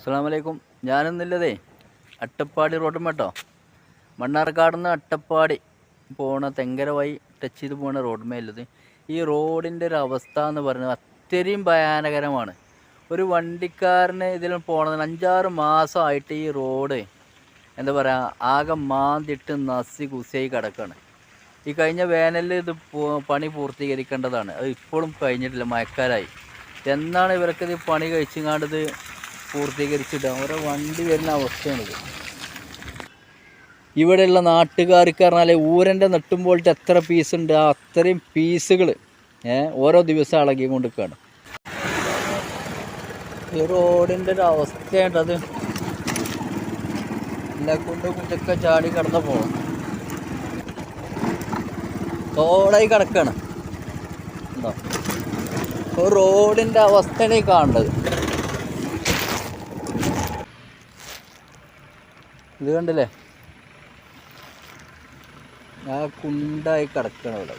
അസ്സലാമലൈക്കും. ഞാനൊന്നുമില്ലതേ അട്ടപ്പാടി റോഡും കേട്ടോ, മണ്ണാർക്കാട് നിന്ന് അട്ടപ്പാടി പോണ തെങ്കര വഴി ടച്ച് ചെയ്ത് പോണ റോഡുമേലുള്ളത്. ഈ റോഡിൻ്റെ ഒരു അവസ്ഥ എന്ന് പറയുന്നത് അത്രയും ഭയാനകരമാണ്. ഒരു വണ്ടിക്കാരന് ഇതിൽ പോണതിന് 5-6 മാസമായിട്ട് ഈ റോഡ് എന്താ പറയുക, ആകെ മാന്തിട്ട് നസി കുസിയായി കിടക്കുകയാണ്. ഈ കഴിഞ്ഞ വേനലിൽ ഇത് പണി പൂർത്തീകരിക്കേണ്ടതാണ്, അത് ഇപ്പോഴും കഴിഞ്ഞിട്ടില്ല. മഴക്കാലായി. എന്നാണ് ഇവർക്കിത് പണി കഴിച്ചങ്ങാണ്ടത് പൂർത്തീകരിച്ചിട്ട് ഓരോ വണ്ടി വരുന്ന അവസ്ഥയാണിത്. ഇവിടെയുള്ള നാട്ടുകാർക്ക് പറഞ്ഞാൽ ഊരൻ്റെ നെട്ടുമ്പോഴത്തെ എത്ര പീസുണ്ട്, ആ അത്രയും പീസുകൾ ഓരോ ദിവസം ഇളകി കൊണ്ടിരിക്കുകയാണ്. ഈ റോഡിൻ്റെ ഒരു അവസ്ഥയുണ്ട്, അത് എല്ലാം കൊണ്ട് കുറ്റൊക്കെ ചാടി കിടന്ന പോകണം. തോടായി കിടക്കുകയാണ്. ഉണ്ടോ റോഡിൻ്റെ അവസ്ഥയാണ് ഈ കാണേണ്ടത്. ഇത് കണ്ടില്ലേ, ആ കുണ്ടായി കിടക്കണം ഇവിടെ.